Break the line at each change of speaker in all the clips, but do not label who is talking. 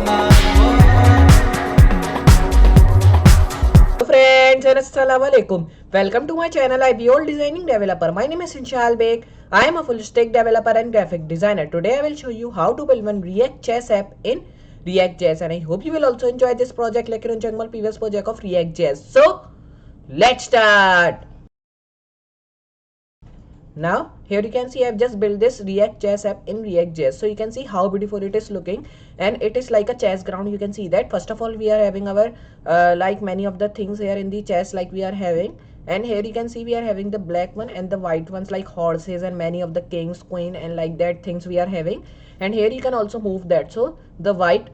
Friends and Assalamualaikum. Welcome to my channel IBOL Designing Developer. My name is Inshal Beg. I am a full stack developer and graphic designer. Today I will show you how to build one React Chess app in React.js, and I hope you will also enjoy this project like your previous project of React.js. So let's start. Now here you can see I've just built this React.js app in React.js. So you can see how beautiful it is looking, and it is like a chess ground. You can see that first of all we are having our like many of the things here in the chess, like we are having, and here you can see we are having the black one and the white ones like horses and many of the kings, queen, and like that things we are having. And here you can also move that. So the white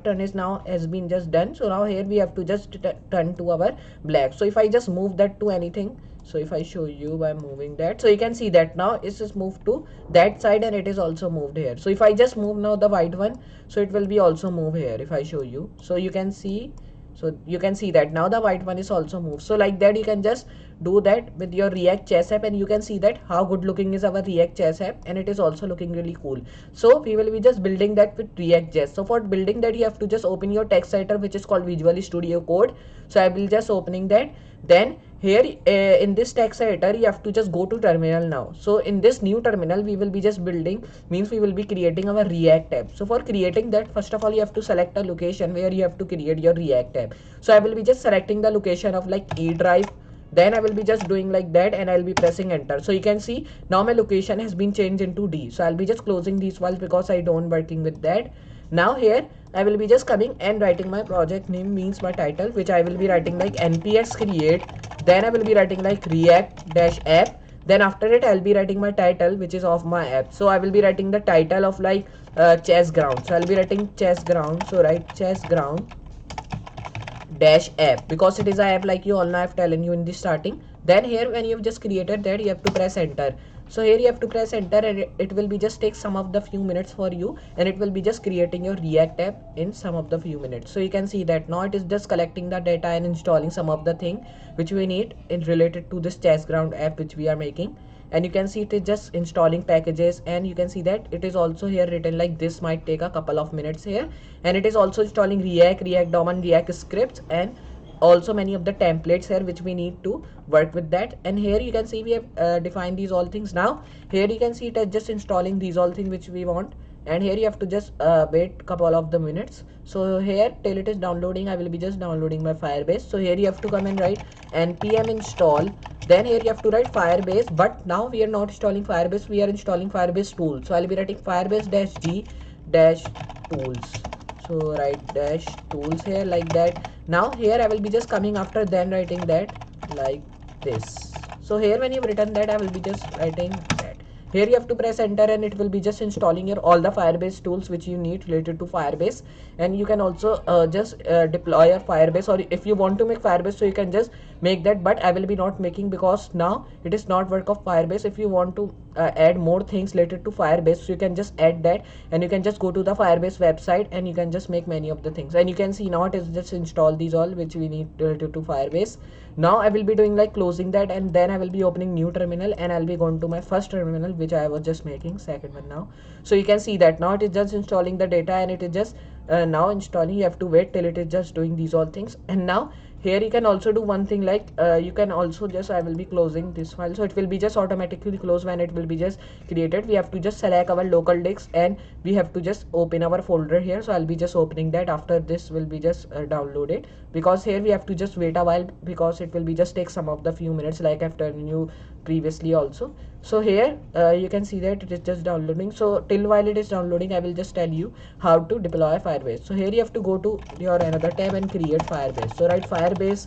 turn is now has been just done. So now here we have to just turn to our black. So if I just move that to anything, so if I show you by moving that, so you can see that now it's just moved to that side and it is also moved here. So if I just move now the white one, so it will be also move here. If I show you, so you can see, so you can see that now the white one is also moved. So like that you can just do that with your React Chess app, and you can see that how good looking is our React Chess app, and it is also looking really cool. So we will be just building that with React Chess. So for building that you have to just open your text editor, which is called Visual Studio Code. So I will just opening that. Then here in this text editor you have to just go to terminal now. So in this new terminal we will be just building, means we will be creating our React app. So for creating that, first of all you have to select a location where you have to create your React app. So I will be just selecting the location of like E drive. Then I will be just doing like that, and I'll be pressing enter. So you can see now my location has been changed into D. So I'll be just closing these files because I don't working with that. Now here I will be just coming and writing my project name, means my title, which I will be writing like npx create. Then I will be writing like react dash app. Then after it I'll be writing my title, which is of my app. So I will be writing the title of like chess ground. So I'll be writing chess ground. So write chess ground dash app, because it is a app, like you all know I've telling you in the starting. Then here when you've just created that, you have to press enter. So here you have to press enter, and it will be just take some of the few minutes for you, and it will be just creating your React app in some of the few minutes. So you can see that now it is just collecting the data and installing some of the thing which we need in related to this chess ground app which we are making. And you can see it is just installing packages, and you can see that it is also here written like this might take a couple of minutes here. And it is also installing React DOM and React scripts, and also many of the templates here which we need to work with that. And here you can see we have defined these all things. Now here you can see it is just installing these all things which we want, and here you have to just wait couple of the minutes. So here till it is downloading, I will be just downloading my Firebase. So here you have to come and write npm install. Then here you have to write Firebase, but now we are not installing Firebase, we are installing Firebase tools. So I'll be writing Firebase dash g dash tools. So write dash tools here like that. Now here I will be just coming after then writing that like this. So here when you've written that, I will be just writing that. Here you have to press enter, and it will be just installing your all the Firebase tools which you need related to Firebase. And you can also just deploy your Firebase, or if you want to make Firebase, so you can just make that, but I will be not making because now it is not work of Firebase. If you want to add more things related to Firebase, so you can just add that, and you can just go to the Firebase website and you can just make many of the things. And you can see now it is just install these all which we need related to Firebase. Now I will be doing like closing that, and then I will be opening new terminal, and I'll be going to my first terminal which I was just making, second one now. So you can see that now it is just installing the data, and it is just now installing. You have to wait till it is just doing these all things. And now here you can also do one thing like you can also just, I will be closing this file, so it will be just automatically close when it will be just created. We have to just select our local disk, and we have to just open our folder here. So I'll be just opening that. After this will be just downloaded, because here we have to just wait a while because it will be just take some of the few minutes, like I've told you previously also. So here you can see that it is just downloading. So till while it is downloading, I will just tell you how to deploy Firebase. So here you have to go to your another tab and create Firebase. So write Firebase,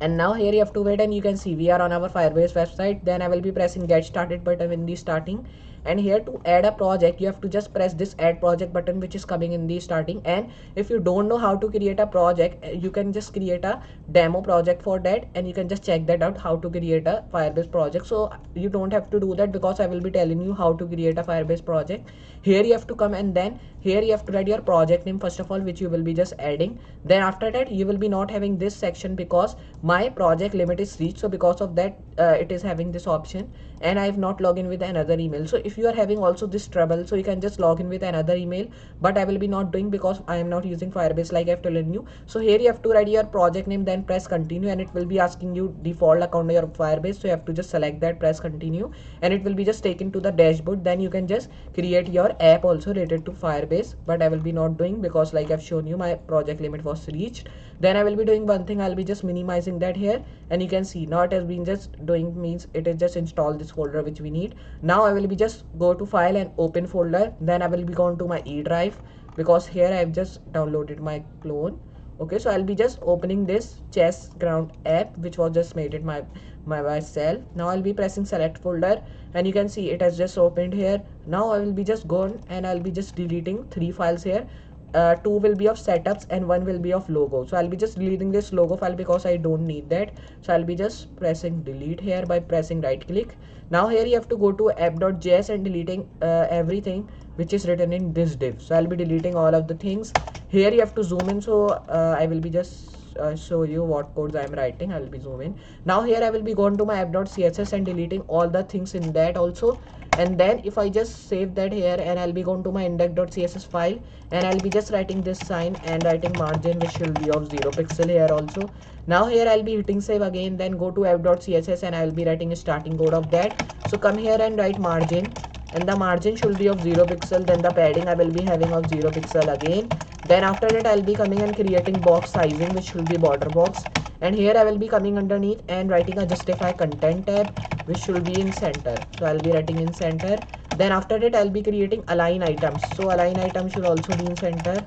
and now here you have to wait, and you can see we are on our Firebase website. Then I will be pressing get started button in the starting, and here to add a project you have to just press this add project button which is coming in the starting. And if you don't know how to create a project, you can just create a demo project for that, and you can just check that out how to create a Firebase project. So you don't have to do that because I will be telling you how to create a Firebase project. Here you have to come, and then here you have to write your project name first of all, which you will be just adding. Then after that you will be not having this section because my project limit is reached. So because of that it is having this option, and I have not logged in with another email. So if you are having also this trouble, so you can just log in with another email, but I will be not doing because I am not using Firebase like I've told you. So here you have to write your project name, then press continue, and it will be asking you default account your Firebase, so you have to just select that, press continue, and it will be just taken to the dashboard. Then you can just create your app also related to Firebase, but I will be not doing because like I've shown you my project limit was reached. Then I will be doing one thing, I'll be just minimizing that here, and you can see now it has been just doing, means it is just install this folder which we need. Now I will be just go to file and open folder, then I will be going to my E drive because here I have just downloaded my clone. Okay, so I'll be just opening this chess ground app which was just made it my myself. Now I'll be pressing select folder, and you can see it has just opened here. Now I will be just gone and I'll be just deleting 3 files here. 2 will be of setups and 1 will be of logo. So I'll be just deleting this logo file because I don't need that. So I'll be just pressing delete here by pressing right click. Now here you have to go to app.js and deleting everything which is written in this div. So I'll be deleting all of the things. Here you have to zoom in, so I will be just show you what codes I am writing. I will be zoom in. Now here I will be going to my app.css and deleting all the things in that also. And then if I just save that here, and I'll be going to my index.css file, and I'll be just writing this sign and writing margin which will be of 0 pixel here also. Now here I'll be hitting save again, then go to app.css and I'll be writing a starting code of that. So come here and write margin, and the margin should be of 0 pixel. Then the padding I will be having of 0 pixel again. Then after that I'll be coming and creating box sizing which will be border box, and here I will be coming underneath and writing a justify content tab which should be in center. So I'll be writing in center. Then after that I'll be creating align items, so align items should also be in center.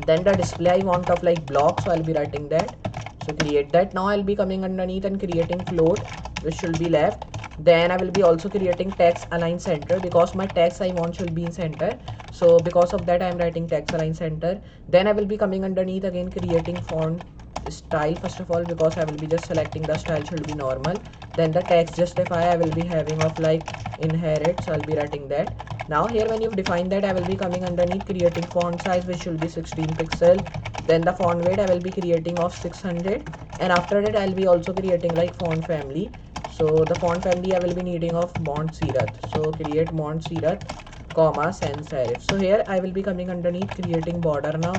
Then the display I want of like block, so I'll be writing that, so create that. Now I'll be coming underneath and creating float which should be left. Then I will be also creating text align center because my text I want should be in center, so because of that I am writing text align center. Then I will be coming underneath again creating font style first of all, because I will be just selecting the style should be normal. Then the text justify I will be having of like inherit, so I'll be writing that. Now here when you've defined that, I will be coming underneath creating font size which should be 16 pixel. Then the font weight I will be creating of 600, and after that I'll be also creating like font family. So the font family I will be needing of Montserrat, so create Montserrat comma sans serif. So here I will be coming underneath creating border now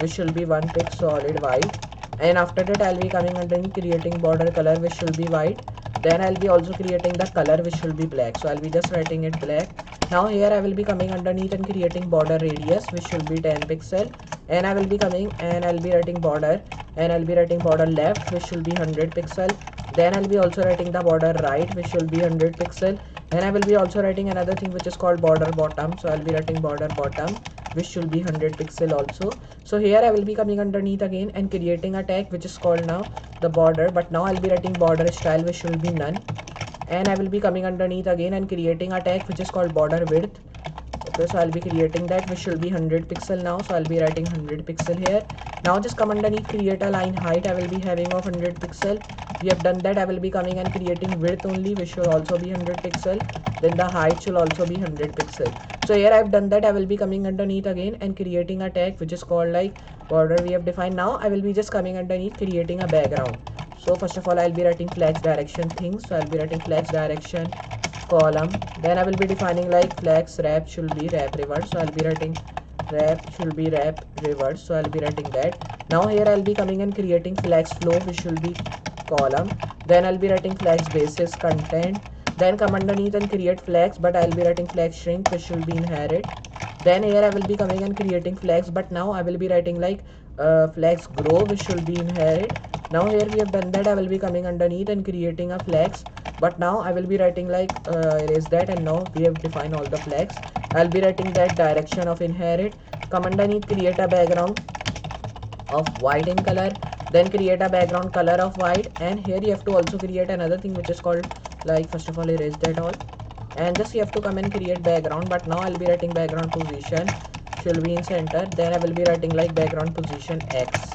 which should be 1 pic solid white, and after that I'll be coming underneath creating border color which should be white. Then I'll be also creating the color which should be black, so I'll be just writing it black. Now here I will be coming underneath and creating border radius which should be 10 pixel, and I will be coming and I'll be writing border, and I'll be writing border left which should be 100 pixel. Then I'll be also writing the border right which should be 100 pixel, and I will be also writing another thing which is called border bottom, so I'll be writing border bottom which should be 100 pixel also. So here I will be coming underneath again and creating a tag which is called now the border, but now I'll be writing border style which should be none, and I will be coming underneath again and creating a tag which is called border width. Okay, so I'll be creating that which should be 100 pixel now, so I'll be writing 100 pixel here. Now just come underneath create a line height I will be having of 100 pixel. We have done that. I will be coming and creating width only which should also be 100 pixel. Then the height should also be 100 pixel. So here I've done that. I will be coming underneath again and creating a tag which is called like border we have defined. Now I will be just coming underneath creating a background. So first of all I'll be writing flex direction things, so I'll be writing flex direction column. Then I will be defining like flex wrap should be wrap reverse, so I'll be writing wrap should be wrap reverse, so I'll be writing that. Now here I'll be coming and creating flex flow which should be column. Then I'll be writing flex basis content. Then come underneath and create flex, but I'll be writing flex shrink which should be inherit. Then here I will be coming and creating flex, but now I will be writing like flex grow which should be inherit. Now here we have done that. I will be coming underneath and creating a flex, but now I will be writing like erase that, and now we have defined all the flex. I'll be writing that direction of inherit. Come underneath create a background of white in color, then create a background color of white, and here you have to also create another thing which is called like first of all erase that all, and just you have to come and create background, but now I'll be writing background position should be in center. Then I will be writing like background position X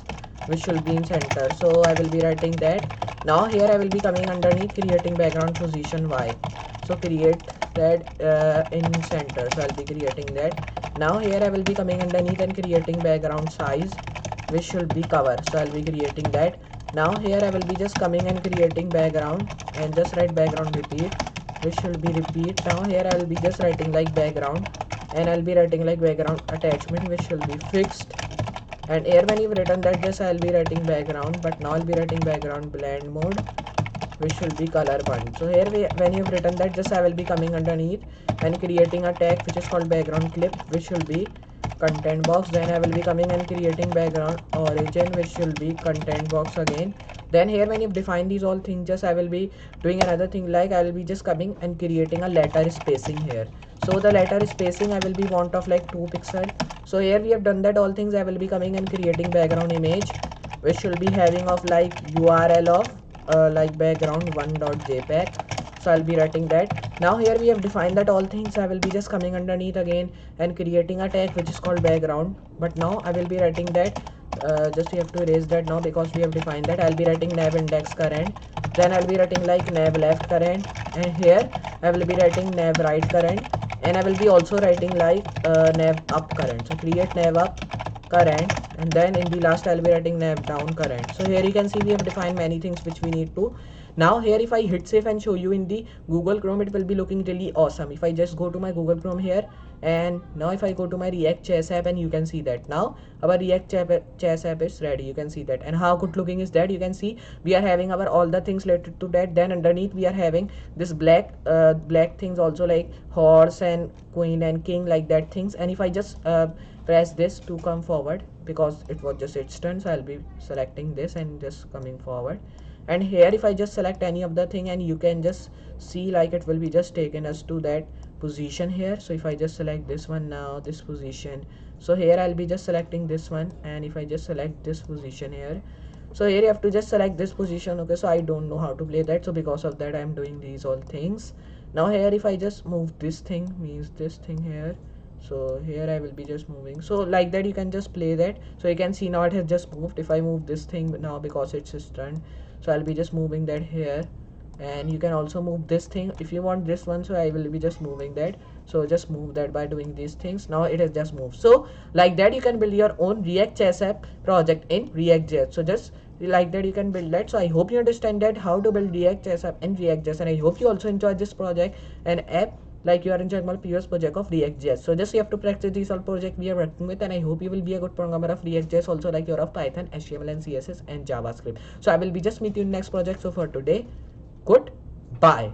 which should be in center, so I will be writing that. Now here I will be coming underneath creating background position Y, so create that in center, so I'll be creating that. Now here I will be coming underneath and creating background size which should be cover, so I'll be creating that. Now here I will be just coming and creating background and just write background repeat which should be repeat. Now here I will be just writing like background, and I'll be writing like background attachment, which should be fixed. And here when you've written that, just I'll be writing background, but now I'll be writing background blend mode, which will be color 1. So here when you've written that, just I will be coming underneath and creating a tag which is called background clip, which will be content box. Then I will be coming and creating background origin, which will be content box again. Then here when you define these all things, just I will be doing another thing, like I will be just coming and creating a letter spacing here. So the letter spacing I will be want of like 2 pixel. So here we have done that all things. I will be coming and creating background image, which will be having of like URL of like background 1.jpg. So I'll be writing that. Now here we have defined that all things. I will be just coming underneath again and creating a tag which is called background, but now I will be writing that just we have to erase that now because we have defined that. I'll be writing nav index current, then I'll be writing like nav left current, and here I will be writing nav right current, and I will be also writing like nav up current. So create nav up current, and then in the last I'll be writing nav down current. So here you can see we have defined many things which we need to. Now here if I hit save and show you in the Google Chrome, it will be looking really awesome. If I just go to my Google Chrome here, and now if I go to my React.js app, and you can see that now our React.js app is ready. You can see that, and how good looking is that. You can see we are having our all the things related to that. Then underneath we are having this black things also, like horse and queen and king, like that things. And if I just press this to come forward, because it was just its turn, so I'll be selecting this and just coming forward. And here if I just select any of the thing, and you can just see like it will be just taken us to that position here. So if I just select this one, now this position, so here I'll be just selecting this one, and if I just select this position here, so here you have to just select this position. Okay, so I don't know how to play that, so because of that I'm doing these all things. Now here if I just move this thing, means this thing here, so here I will be just moving, so like that you can just play that. So you can see now it has just moved. If I move this thing now, because it's his turn, so I'll be just moving that here. And you can also move this thing if you want this one, so I will be just moving that. So just move that by doing these things. Now it has just moved. So like that you can build your own React.js app project in React.js. So just like that you can build that. So I hope you understand that how to build React.js app in React.js, and I hope you also enjoy this project and app like you are enjoying my previous project of React.js. So just you have to practice these all project we are working with, and I hope you will be a good programmer of React.js also, like you're of Python, HTML and CSS and JavaScript. So I will be just meet you in next project. So for today, goodbye.